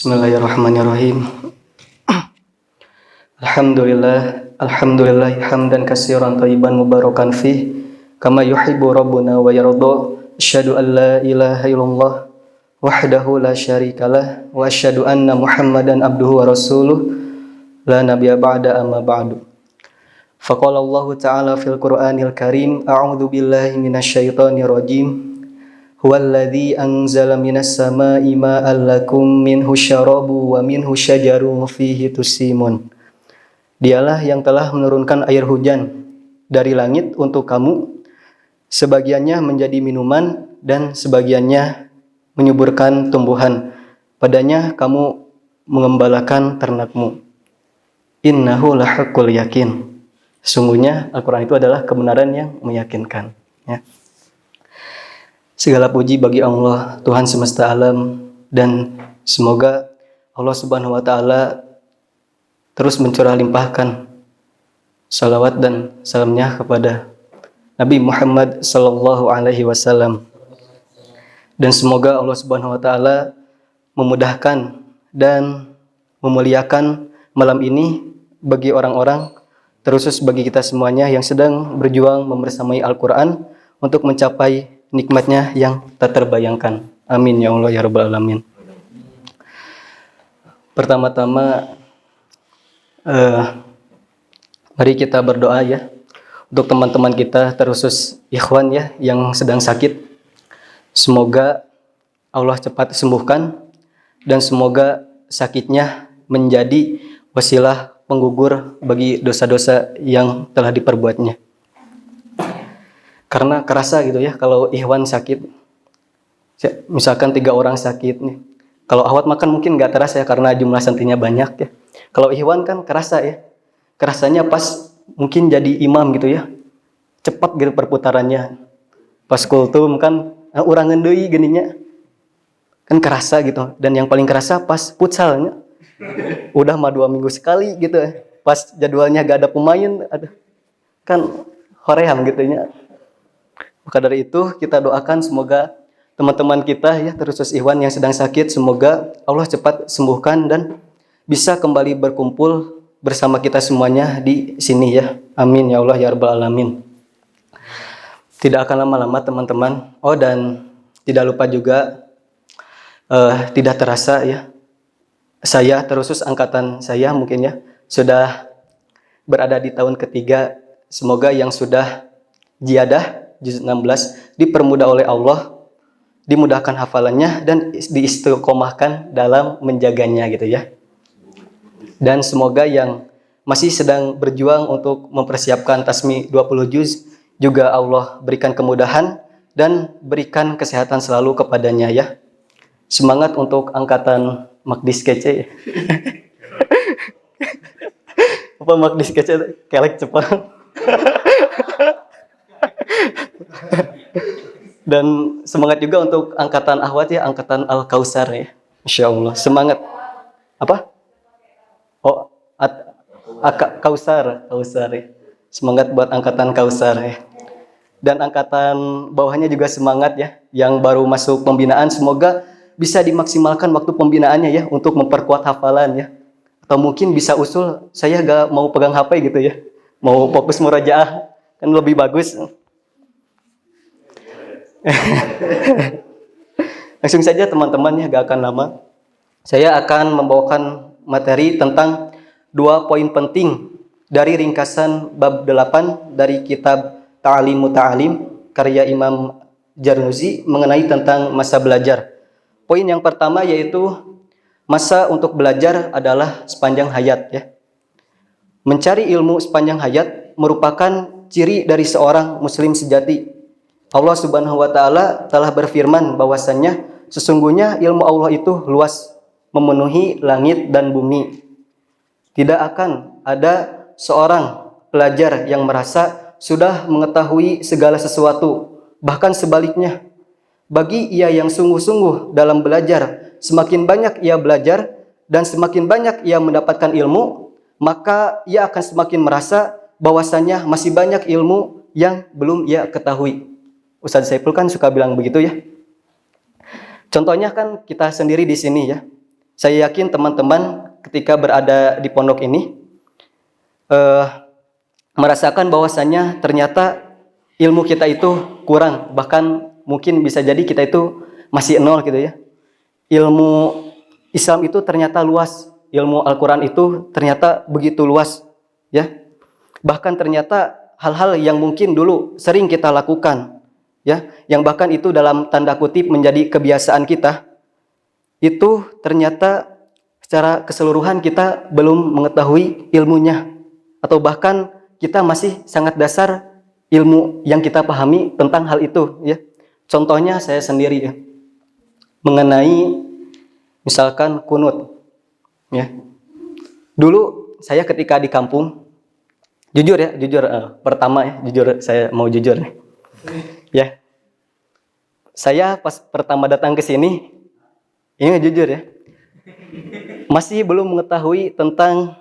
Bismillahirrahmanirrahim. Alhamdulillah hamdan katsiran thayyiban mubarakan fih kama yuhibbu rabbuna wa yarda. Asyhadu an la ilaha illallah wahdahu la syarikalah wa asyhadu anna Muhammadan abduhu wa rasuluh la nabiyya ba'da amma ba'du. Faqala Allah ta'ala fil Qur'anil Karim, a'udzu billahi minasyaitonir rajim. Huwallazi anzala minas samaa'i ma'an lakum minhu syarabu wa minhu syajarun fihi tusimun. Dialah yang telah menurunkan air hujan dari langit untuk kamu, sebagiannya menjadi minuman dan sebagiannya menyuburkan tumbuhan. Padanya kamu mengembalakan ternakmu. Innahu lahaqqul yakin. Sungguhnya Al-Quran itu adalah kebenaran yang meyakinkan. Ya. Segala puji bagi Allah, Tuhan semesta alam, dan semoga Allah Subhanahu wa Ta'ala terus mencurah limpahkan salawat dan salamnya kepada Nabi Muhammad sallallahu alaihi wasallam. Dan semoga Allah Subhanahu wa Ta'ala memudahkan dan memuliakan malam ini bagi orang-orang, terkhusus bagi kita semuanya yang sedang berjuang membersamai Al-Quran untuk mencapai nikmatnya yang tak terbayangkan. Amin ya Allah ya Rabbal Alamin. Pertama-tama mari kita berdoa ya untuk teman-teman kita, terkhusus ikhwan ya yang sedang sakit. Semoga Allah cepat sembuhkan dan semoga sakitnya menjadi wasilah penggugur bagi dosa-dosa yang telah diperbuatnya. Karena kerasa gitu ya kalau ikhwan sakit. Misalkan 3 orang sakit nih. Kalau ahwat makan mungkin nggak terasa ya karena jumlah santrinya banyak ya. Kalau ikhwan kan kerasa ya. Kerasanya pas mungkin jadi imam gitu ya. Cepat gitu perputarannya. Pas kultum kan urang ngeundeui geuninnya. Kan kerasa gitu. Dan yang paling kerasa pas futsalnya. Udah mah 2 minggu sekali gitu ya. Pas jadwalnya gak ada pemain, aduh. Kan hoream gitu ya. Maka dari itu kita doakan semoga teman-teman kita ya, terkhusus ikhwan yang sedang sakit, semoga Allah cepat sembuhkan dan bisa kembali berkumpul bersama kita semuanya di sini ya. Amin ya Allah ya Rabbal Alamin. Tidak akan lama-lama teman-teman. Oh, dan tidak lupa juga tidak terasa ya, saya terkhusus angkatan saya mungkin ya sudah berada di tahun ketiga. Semoga yang sudah jiadah juz 16 dipermudah oleh Allah, dimudahkan hafalannya dan diistiqomahkan dalam menjaganya gitu ya. Dan semoga yang masih sedang berjuang untuk mempersiapkan tasmi 20 juz juga Allah berikan kemudahan dan berikan kesehatan selalu kepadanya ya. Semangat untuk angkatan Magdis kece. Apa Magdis kece kelek cepat. Dan semangat juga untuk angkatan ahwat ya, angkatan Al-Kausar ya. Insyaallah semangat. Apa? Oh, Kausar ya. Semangat buat angkatan Kausar ya. Dan angkatan bawahnya juga semangat ya, yang baru masuk pembinaan semoga bisa dimaksimalkan waktu pembinaannya ya untuk memperkuat hafalan ya. Atau mungkin bisa usul saya gak mau pegang HP gitu ya. Mau fokus murajaah kan lebih bagus. Langsung saja teman-teman ya, gak akan lama. Saya akan membawakan materi tentang 2 poin penting dari ringkasan bab 8 dari kitab Ta'alimu Ta'alim karya Imam Jarnuzi mengenai tentang masa belajar. Poin yang pertama yaitu masa untuk belajar adalah sepanjang hayat ya. Mencari ilmu sepanjang hayat merupakan ciri dari seorang muslim sejati. Allah Subhanahu wa Ta'ala telah berfirman bahwasannya sesungguhnya ilmu Allah itu luas, memenuhi langit dan bumi. Tidak akan ada seorang pelajar yang merasa sudah mengetahui segala sesuatu. Bahkan sebaliknya, bagi ia yang sungguh-sungguh dalam belajar, semakin banyak ia belajar dan semakin banyak ia mendapatkan ilmu, maka ia akan semakin merasa bahwasannya masih banyak ilmu yang belum ia ketahui. Ustaz Saiful kan suka bilang begitu ya. Contohnya kan kita sendiri di sini ya. Saya yakin teman-teman ketika berada di pondok ini eh, merasakan bahwasannya ternyata ilmu kita itu kurang, bahkan mungkin bisa jadi kita itu masih nol gitu ya. Ilmu Islam itu ternyata luas, ilmu Al-Quran itu ternyata begitu luas ya. Bahkan ternyata hal-hal yang mungkin dulu sering kita lakukan ya, yang bahkan itu dalam tanda kutip menjadi kebiasaan kita, itu ternyata secara keseluruhan kita belum mengetahui ilmunya, atau bahkan kita masih sangat dasar ilmu yang kita pahami tentang hal itu ya. Contohnya saya sendiri ya, mengenai misalkan kunut ya. Dulu saya ketika di kampung, jujur ya, pertama ya, saya mau jujur nih. Ya. Saya pas pertama datang ke sini, ini jujur ya, masih belum mengetahui tentang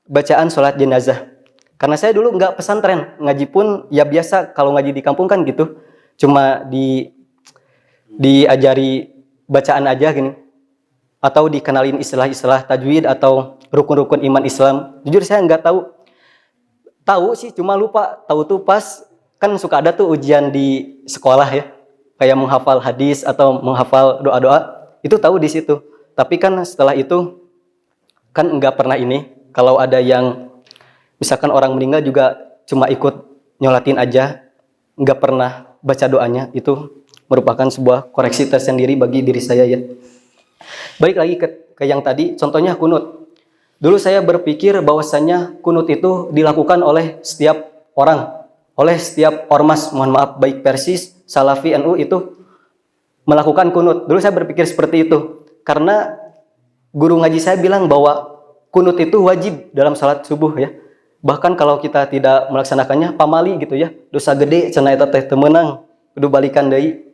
bacaan sholat jenazah. Karena saya dulu nggak pesantren, ngaji pun ya biasa kalau ngaji di kampung kan gitu, cuma diajari bacaan aja gini, atau dikenalin istilah-istilah tajwid atau rukun-rukun iman Islam. Jujur saya nggak tahu sih, cuma lupa. Tahu tuh pas kan suka ada tuh ujian di sekolah ya, kayak menghafal hadis atau menghafal doa-doa, itu tahu di situ. Tapi kan setelah itu kan nggak pernah ini. Kalau ada yang misalkan orang meninggal juga cuma ikut nyolatin aja, nggak pernah baca doanya. Itu merupakan sebuah koreksi tersendiri bagi diri saya ya. Baik lagi ke yang tadi, contohnya kunut. Dulu saya berpikir bahwasannya kunut itu dilakukan oleh setiap orang, oleh setiap ormas, mohon maaf, baik Persis, Salafi, NU itu melakukan kunut. Dulu saya berpikir seperti itu, karena guru ngaji saya bilang bahwa kunut itu wajib dalam salat subuh ya. Bahkan kalau kita tidak melaksanakannya, pamali gitu ya, dosa gede, cenah eta teh teu meunang, kudu balikan deui.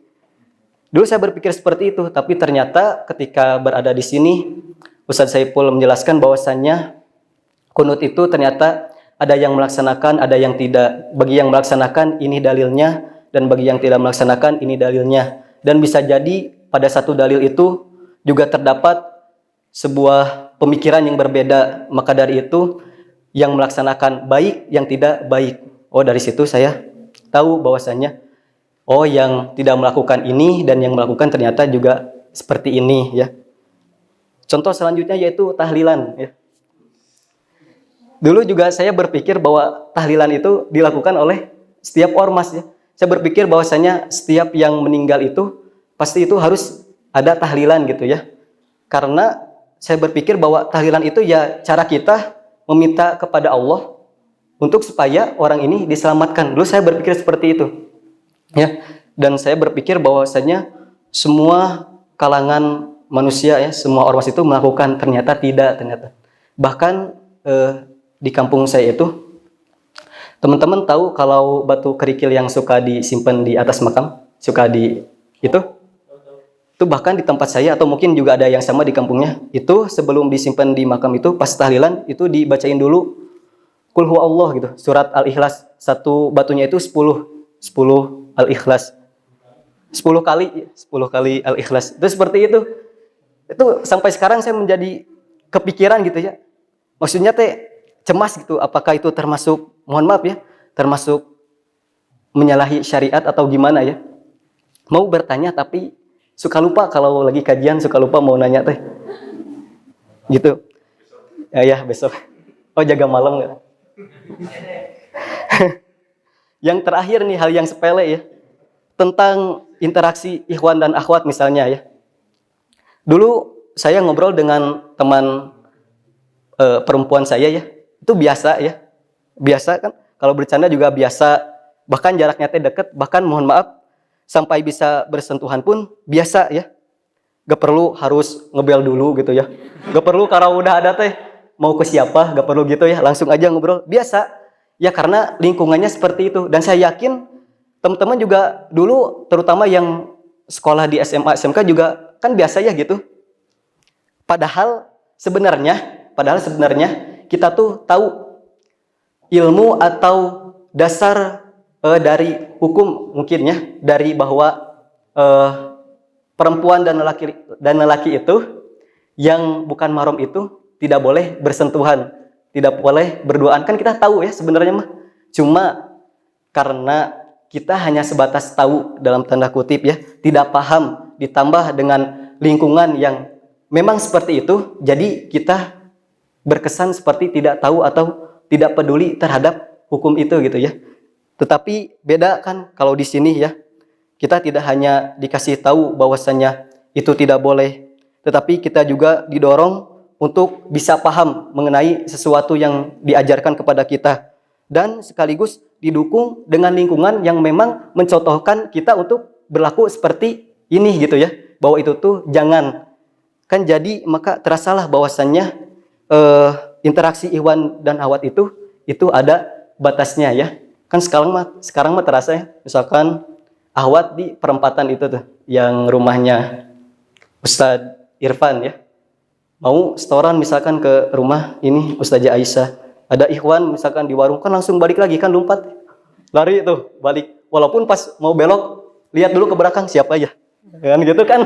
Dulu saya berpikir seperti itu, tapi ternyata ketika berada di sini, Ustadz Saiful menjelaskan bahwasannya kunut itu ternyata ada yang melaksanakan, ada yang tidak. Bagi yang melaksanakan ini dalilnya, dan bagi yang tidak melaksanakan ini dalilnya. Dan bisa jadi pada satu dalil itu juga terdapat sebuah pemikiran yang berbeda. Maka dari itu yang melaksanakan baik, yang tidak baik. Oh, dari situ saya tahu bahwasannya oh, yang tidak melakukan ini dan yang melakukan ternyata juga seperti ini ya. Contoh selanjutnya yaitu tahlilan ya. Dulu juga saya berpikir bahwa tahlilan itu dilakukan oleh setiap ormas ya. Saya berpikir bahwasanya setiap yang meninggal itu pasti itu harus ada tahlilan gitu ya. Karena saya berpikir bahwa tahlilan itu ya cara kita meminta kepada Allah untuk supaya orang ini diselamatkan. Dulu saya berpikir seperti itu. Ya, dan saya berpikir bahwasanya semua kalangan manusia ya, semua ormas itu melakukan, ternyata tidak, ternyata. Bahkan di kampung saya itu, teman-teman tahu kalau batu kerikil yang suka disimpan di atas makam, suka di itu bahkan di tempat saya atau mungkin juga ada yang sama di kampungnya, itu sebelum disimpan di makam itu pas tahlilan itu dibacain dulu Qul huwallah gitu, surat Al-Ikhlas. Satu batunya itu 10 Al-Ikhlas. 10 kali Al-Ikhlas. Itu seperti itu. Itu sampai sekarang saya menjadi kepikiran gitu ya. Maksudnya teh cemas gitu, apakah itu termasuk, mohon maaf ya, termasuk menyalahi syariat atau gimana ya. Mau bertanya tapi suka lupa, kalau lagi kajian suka lupa mau nanya teh. Gitu. Ya besok. Oh, jaga malam enggak? Yang terakhir nih, hal yang sepele ya, tentang interaksi ikhwan dan akhwat misalnya ya. Dulu saya ngobrol dengan teman perempuan saya ya, itu biasa ya, biasa kan, kalau bercanda juga biasa, bahkan jaraknya teh deket, bahkan mohon maaf sampai bisa bersentuhan pun biasa ya. Gak perlu harus ngebel dulu gitu ya, gak perlu kalau udah ada teh mau ke siapa, gak perlu gitu ya, langsung aja ngobrol biasa ya, karena lingkungannya seperti itu. Dan saya yakin teman-teman juga dulu, terutama yang sekolah di SMA, SMK juga kan biasa ya gitu. Padahal sebenarnya kita tuh tahu ilmu atau dasar dari hukum mungkin ya, dari bahwa perempuan dan lelaki itu yang bukan mahram itu tidak boleh bersentuhan, tidak boleh berduaan. Kan kita tahu ya sebenarnya mah. Cuma karena kita hanya sebatas tahu dalam tanda kutip ya, tidak paham, ditambah dengan lingkungan yang memang seperti itu, jadi kita berkesan seperti tidak tahu atau tidak peduli terhadap hukum itu gitu ya. Tetapi beda kan kalau di sini ya, kita tidak hanya dikasih tahu bahwasannya itu tidak boleh, tetapi kita juga didorong untuk bisa paham mengenai sesuatu yang diajarkan kepada kita, dan sekaligus didukung dengan lingkungan yang memang mencontohkan kita untuk berlaku seperti ini gitu ya, bahwa itu tuh jangan. Kan jadi maka terasalah bahwasannya interaksi ikhwan dan akhwat itu ada batasnya ya. Kan sekarang mah terasa ya, misalkan akhwat di perempatan itu tuh yang rumahnya Ustadz Irfan ya, mau setoran misalkan ke rumah ini Ustazah Aisyah, ada ikhwan misalkan di warung, kan langsung balik lagi, kan lompat lari itu balik, walaupun pas mau belok lihat dulu ke belakang siapa aja kan gitu kan.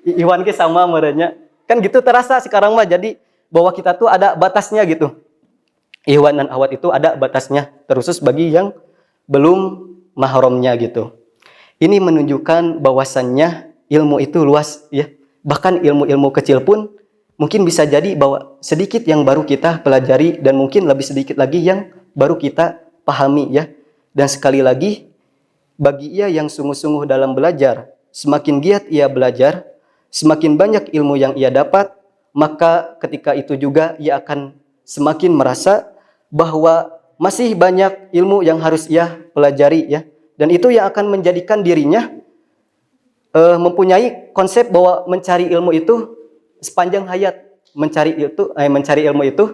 Ikhwan ke sama merenya kan gitu terasa sekarang mah, jadi bahwa kita tuh ada batasnya gitu. Ikhwan dan akhwat itu ada batasnya, terkhusus bagi yang belum mahramnya gitu. Ini menunjukkan bahwasannya ilmu itu luas ya. Bahkan ilmu-ilmu kecil pun mungkin bisa jadi bahwa sedikit yang baru kita pelajari dan mungkin lebih sedikit lagi yang baru kita pahami ya. Dan sekali lagi, bagi ia yang sungguh-sungguh dalam belajar, semakin giat ia belajar, semakin banyak ilmu yang ia dapat, maka ketika itu juga ia akan semakin merasa bahwa masih banyak ilmu yang harus ia pelajari ya. Dan itu yang akan menjadikan dirinya mempunyai konsep bahwa mencari ilmu itu sepanjang hayat, mencari ilmu itu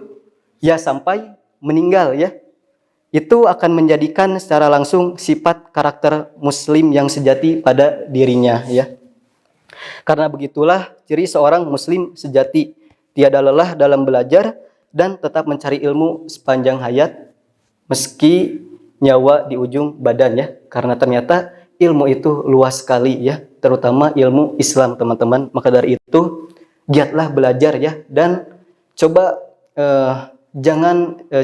ya sampai meninggal ya. Itu akan menjadikan secara langsung sifat karakter muslim yang sejati pada dirinya ya. Karena begitulah ciri seorang muslim sejati, tiada lelah dalam belajar dan tetap mencari ilmu sepanjang hayat meski nyawa di ujung badan ya. Karena ternyata ilmu itu luas sekali ya, terutama ilmu Islam teman-teman. Maka dari itu giatlah belajar ya, dan coba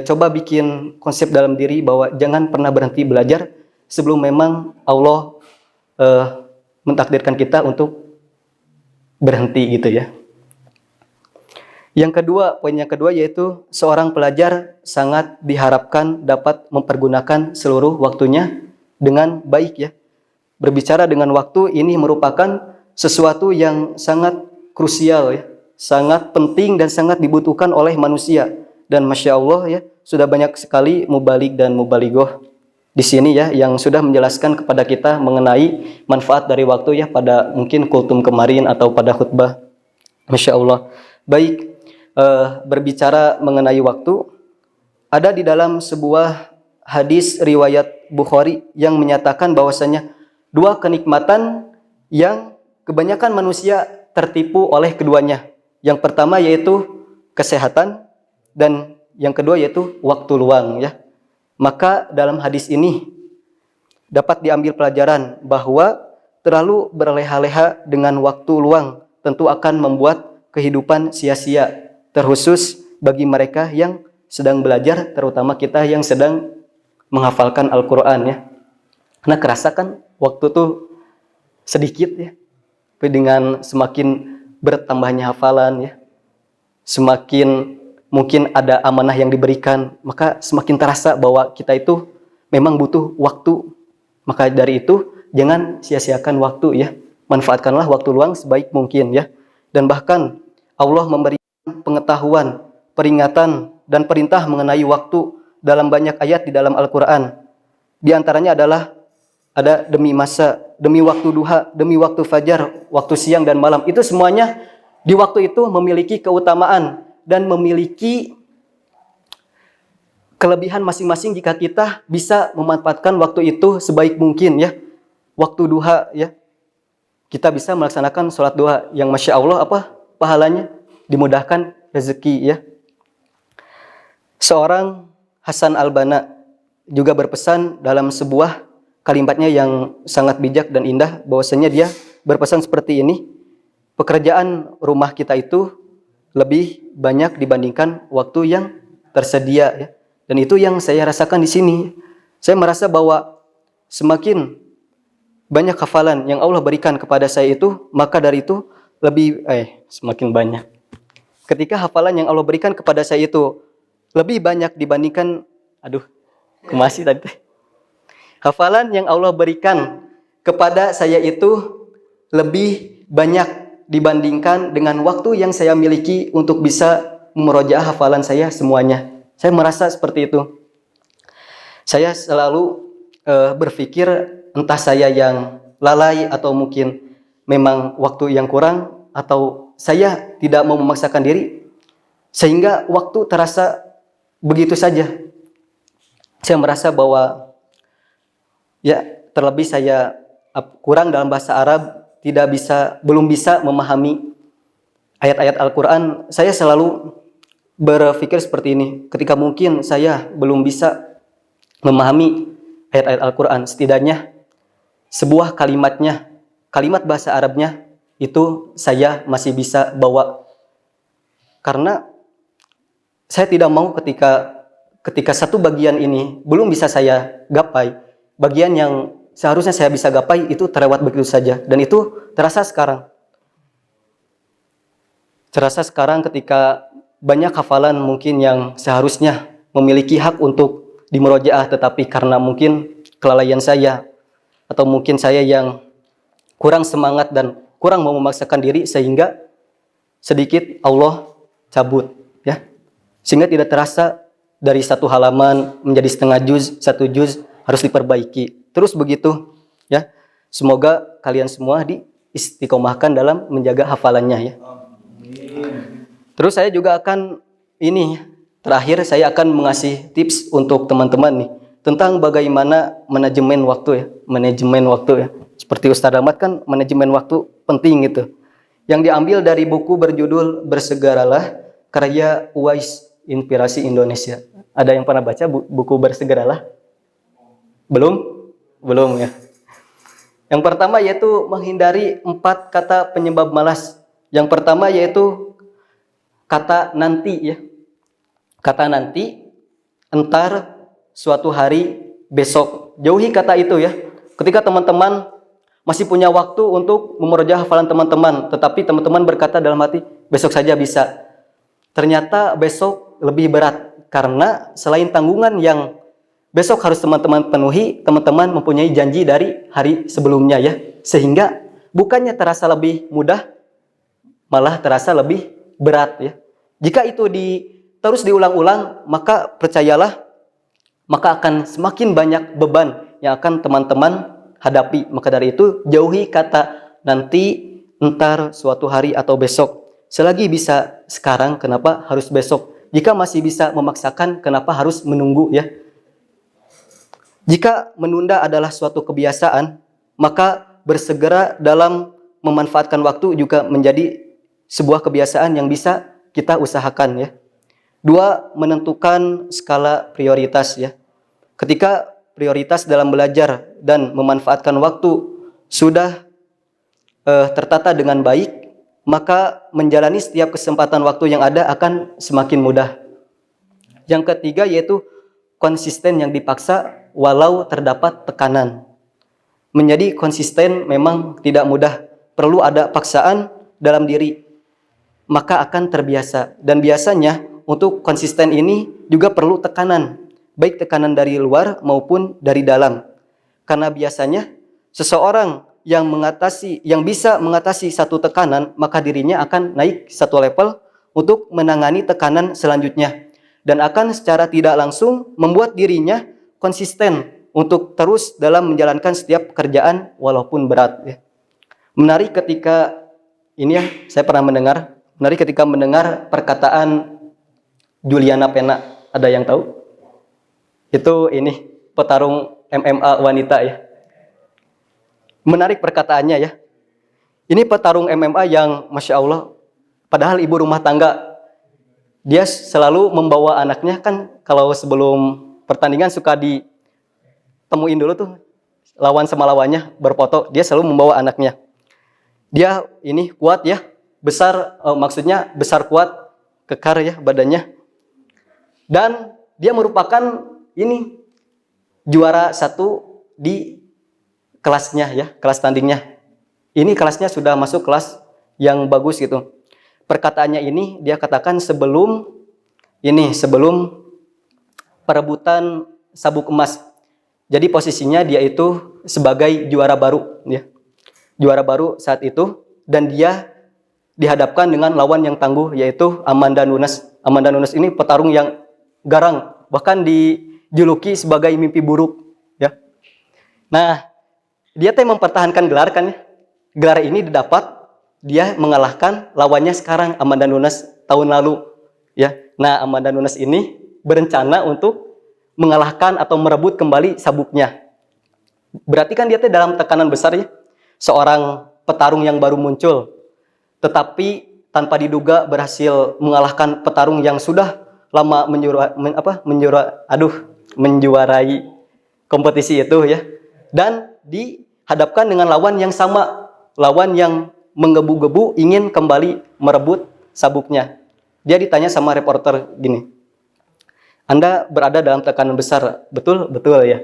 coba bikin konsep dalam diri bahwa jangan pernah berhenti belajar sebelum memang Allah mentakdirkan kita untuk berhenti gitu ya. Yang kedua, poin yang kedua yaitu seorang pelajar sangat diharapkan dapat mempergunakan seluruh waktunya dengan baik ya. Berbicara dengan waktu ini merupakan sesuatu yang sangat krusial ya, sangat penting dan sangat dibutuhkan oleh manusia. Dan Masya Allah ya, sudah banyak sekali mubalik dan mubaligoh di sini ya yang sudah menjelaskan kepada kita mengenai manfaat dari waktu ya, pada mungkin kultum kemarin atau pada khutbah. Masya Allah. Baik. Berbicara mengenai waktu, ada di dalam sebuah hadis riwayat Bukhari yang menyatakan bahwasanya dua kenikmatan yang kebanyakan manusia tertipu oleh keduanya. Yang pertama yaitu kesehatan dan yang kedua yaitu waktu luang ya. Maka dalam hadis ini dapat diambil pelajaran bahwa terlalu berleha-leha dengan waktu luang tentu akan membuat kehidupan sia-sia, terkhusus bagi mereka yang sedang belajar, terutama kita yang sedang menghafalkan Al-Quran ya. Karena kerasa kan waktu tuh sedikit ya, tapi dengan semakin bertambahnya hafalan ya, semakin mungkin ada amanah yang diberikan, maka semakin terasa bahwa kita itu memang butuh waktu. Maka dari itu jangan sia-siakan waktu ya, manfaatkanlah waktu luang sebaik mungkin ya. Dan bahkan Allah memberi pengetahuan, peringatan, dan perintah mengenai waktu dalam banyak ayat di dalam Al-Quran. Di antaranya adalah ada demi masa, demi waktu duha, demi waktu fajar, waktu siang dan malam. Itu semuanya di waktu itu memiliki keutamaan dan memiliki kelebihan masing-masing jika kita bisa memanfaatkan waktu itu sebaik mungkin ya. Waktu duha ya, kita bisa melaksanakan sholat duha yang Masya Allah apa pahalanya, dimudahkan rezeki ya. Seorang Hasan Al-Banna juga berpesan dalam sebuah kalimatnya yang sangat bijak dan indah, bahwasanya dia berpesan seperti ini, pekerjaan rumah kita itu lebih banyak dibandingkan waktu yang tersedia ya. Dan itu yang saya rasakan di sini. Saya merasa bahwa semakin banyak hafalan yang Allah berikan kepada saya itu, maka dari itu semakin banyak. Ketika hafalan yang Allah berikan kepada saya itu lebih banyak dibandingkan masih tadi. Hafalan yang Allah berikan kepada saya itu lebih banyak dibandingkan dengan waktu yang saya miliki untuk bisa memurojaah hafalan saya semuanya. Saya merasa seperti itu. Saya selalu berpikir entah saya yang lalai atau mungkin memang waktu yang kurang, atau saya tidak mau memaksakan diri sehingga waktu terasa begitu saja. Saya merasa bahwa ya terlebih saya kurang dalam bahasa Arab, belum bisa memahami ayat-ayat Al-Quran. Saya selalu berpikir seperti ini, ketika mungkin saya belum bisa memahami ayat-ayat Al-Quran, setidaknya sebuah kalimat bahasa Arabnya itu saya masih bisa bawa. Karena saya tidak mau ketika satu bagian ini belum bisa saya gapai, bagian yang seharusnya saya bisa gapai itu terlewat begitu saja. Dan itu terasa sekarang ketika banyak hafalan mungkin yang seharusnya memiliki hak untuk dimurojaah, tetapi karena mungkin kelalaian saya atau mungkin saya yang kurang semangat dan kurang mau memaksakan diri, sehingga sedikit Allah cabut ya. Sehingga tidak terasa dari satu halaman menjadi setengah juz, satu juz harus diperbaiki. Terus begitu ya. Semoga kalian semua diistiqomahkan dalam menjaga hafalannya ya. Terus saya juga akan terakhir saya akan mengasih tips untuk teman-teman nih tentang bagaimana manajemen waktu ya. Seperti Ustaz Ahmad kan manajemen waktu penting gitu. Yang diambil dari buku berjudul Bersegeralah karya Uwais Inspirasi Indonesia. Ada yang pernah baca buku Bersegeralah? Belum ya. Yang pertama yaitu menghindari 4 kata penyebab malas. Yang pertama yaitu kata nanti ya. Kata nanti, entar, suatu hari, besok. Jauhi kata itu ya. Ketika teman-teman masih punya waktu untuk memurojaah hafalan teman-teman, tetapi teman-teman berkata dalam hati, besok saja bisa. Ternyata besok lebih berat, karena selain tanggungan yang besok harus teman-teman penuhi, teman-teman mempunyai janji dari hari sebelumnya ya. Sehingga bukannya terasa lebih mudah, malah terasa lebih berat ya. Jika itu terus diulang-ulang, maka percayalah, maka akan semakin banyak beban yang akan teman-teman hadapi. Maka dari itu, jauhi kata nanti, entar, suatu hari, atau besok. Selagi bisa sekarang, kenapa harus besok? Jika masih bisa memaksakan, kenapa harus menunggu ya? Jika menunda adalah suatu kebiasaan, maka bersegera dalam memanfaatkan waktu juga menjadi sebuah kebiasaan yang bisa kita usahakan ya. 2, menentukan skala prioritas ya. Ketika prioritas dalam belajar dan memanfaatkan waktu sudah tertata dengan baik, maka menjalani setiap kesempatan waktu yang ada akan semakin mudah. Yang ketiga yaitu konsisten yang dipaksa walau terdapat tekanan. Menjadi konsisten memang tidak mudah, perlu ada paksaan dalam diri, maka akan terbiasa. Dan biasanya untuk konsisten ini juga perlu tekanan, baik tekanan dari luar maupun dari dalam. Karena biasanya seseorang yang bisa mengatasi satu tekanan, maka dirinya akan naik satu level untuk menangani tekanan selanjutnya, dan akan secara tidak langsung membuat dirinya konsisten untuk terus dalam menjalankan setiap pekerjaan walaupun berat ya. Menarik ketika saya pernah mendengar perkataan Juliana Pena. Ada yang tahu? Itu petarung MMA wanita ya. Menarik perkataannya ya. Ini petarung MMA yang Masya Allah, padahal ibu rumah tangga. Dia selalu membawa anaknya, kan kalau sebelum pertandingan suka ditemuin dulu tuh lawan sama lawannya berfoto. Dia selalu membawa anaknya. Dia ini kuat ya, besar, maksudnya besar kuat, kekar ya badannya. Dan dia merupakan ini juara 1 di kelasnya ya, kelas tandingnya. Ini kelasnya sudah masuk kelas yang bagus gitu. Perkataannya ini dia katakan sebelum perebutan sabuk emas. Jadi posisinya dia itu sebagai juara baru ya. Juara baru saat itu, dan dia dihadapkan dengan lawan yang tangguh yaitu Amanda Nunes. Amanda Nunes ini petarung yang garang, bahkan dijuluki sebagai mimpi buruk ya. Nah, dia mempertahankan gelar kan ya. Gelar ini didapat dia mengalahkan lawannya sekarang Amanda Nunes tahun lalu ya. Nah, Amanda Nunes ini berencana untuk mengalahkan atau merebut kembali sabuknya. Berarti kan dia dalam tekanan besar ya. Seorang petarung yang baru muncul, tetapi tanpa diduga berhasil mengalahkan petarung yang sudah lama menjuarai kompetisi itu ya. Dan dihadapkan dengan lawan yang sama, lawan yang menggebu-gebu ingin kembali merebut sabuknya. Dia ditanya sama reporter gini, Anda berada dalam tekanan besar, betul? Betul ya.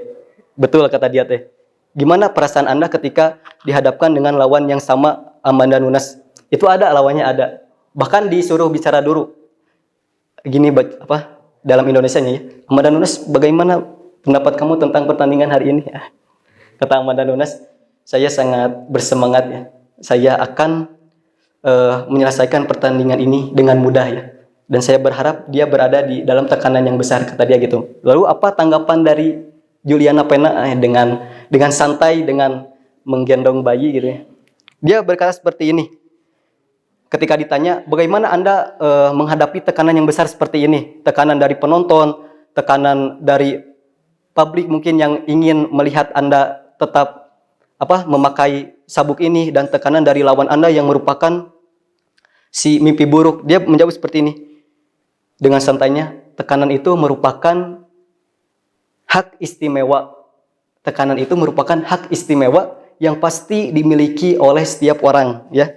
Betul kata dia teh. Gimana perasaan Anda ketika dihadapkan dengan lawan yang sama, Amanda Nunes? Itu ada, lawannya ada. Bahkan disuruh bicara dulu. Gini dalam Indonesianya ya. Amanda Nunes, bagaimana pendapat kamu tentang pertandingan hari ini? Kata Amanda Nunes, saya sangat bersemangat ya. Saya akan menyelesaikan pertandingan ini dengan mudah ya. Dan saya berharap dia berada di dalam tekanan yang besar, kata dia gitu. Lalu apa tanggapan dari Juliana Pena dengan santai, dengan menggendong bayi gitu ya. Dia berkata seperti ini. Ketika ditanya, bagaimana Anda menghadapi tekanan yang besar seperti ini? Tekanan dari penonton, tekanan dari publik mungkin yang ingin melihat Anda tetap memakai sabuk ini, dan tekanan dari lawan Anda yang merupakan si mimpi buruk. Dia menjawab seperti ini. Dengan santainya, tekanan itu merupakan hak istimewa. Tekanan itu merupakan hak istimewa yang pasti dimiliki oleh setiap orang ya.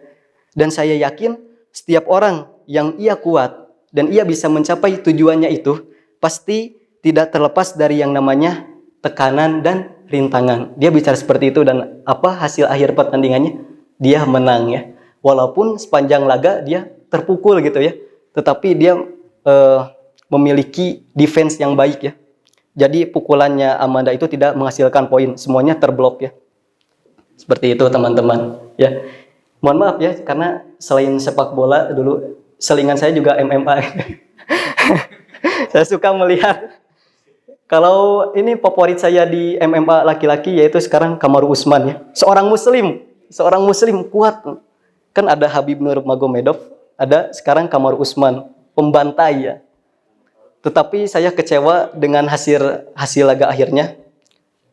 Dan saya yakin setiap orang yang ia kuat dan ia bisa mencapai tujuannya itu pasti tidak terlepas dari yang namanya tekanan dan rintangan. Dia bicara seperti itu, dan apa hasil akhir pertandingannya? Dia menang ya. Walaupun sepanjang laga dia terpukul gitu ya, tetapi dia memiliki defense yang baik ya. Jadi pukulannya Amanda itu tidak menghasilkan poin, semuanya terblok ya. Seperti itu teman-teman ya. Mohon maaf ya, karena selain sepak bola dulu selingan saya juga MMA. Saya suka melihat. Kalau ini favorit saya di MMA laki-laki yaitu sekarang Kamaru Usman ya. Seorang muslim kuat. Kan ada Habib Nurmagomedov, ada sekarang Kamaru Usman, pembantai ya. Tetapi saya kecewa dengan hasil laga akhirnya,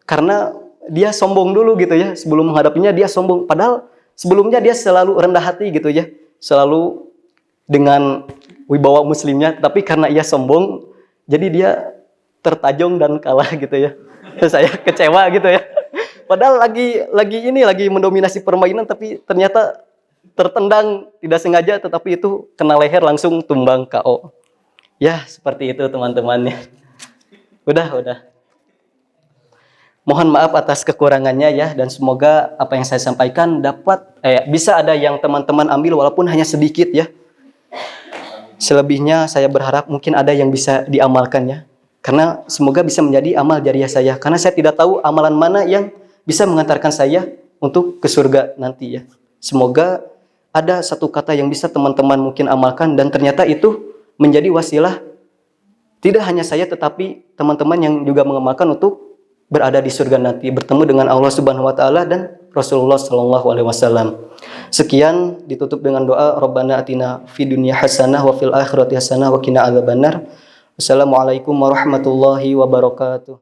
karena dia sombong dulu gitu ya. Sebelum menghadapinya dia sombong, padahal sebelumnya dia selalu rendah hati gitu ya, selalu dengan wibawa muslimnya. Tapi karena ia sombong, jadi dia tertajong dan kalah gitu ya. Saya kecewa gitu ya. Padahal lagi mendominasi permainan, tapi ternyata tertendang tidak sengaja, tetapi itu kena leher langsung tumbang KO. Ya, seperti itu teman-temannya. Udah. Mohon maaf atas kekurangannya ya, dan semoga apa yang saya sampaikan dapat bisa ada yang teman-teman ambil walaupun hanya sedikit ya. Selebihnya saya berharap mungkin ada yang bisa diamalkan ya. Karena semoga bisa menjadi amal jariah saya, karena saya tidak tahu amalan mana yang bisa mengantarkan saya untuk ke surga nanti ya. Semoga ada satu kata yang bisa teman-teman mungkin amalkan, dan ternyata itu menjadi wasilah tidak hanya saya tetapi teman-teman yang juga mengamalkan untuk berada di surga nanti, bertemu dengan Allah Subhanahu wa taala dan Rasulullah sallallahu alaihi wasallam. Sekian, ditutup dengan doa Rabbana atina fid dunya hasanah wa fil akhirati hasanah wa qina adzabannar. Wassalamualaikum warahmatullahi wabarakatuh.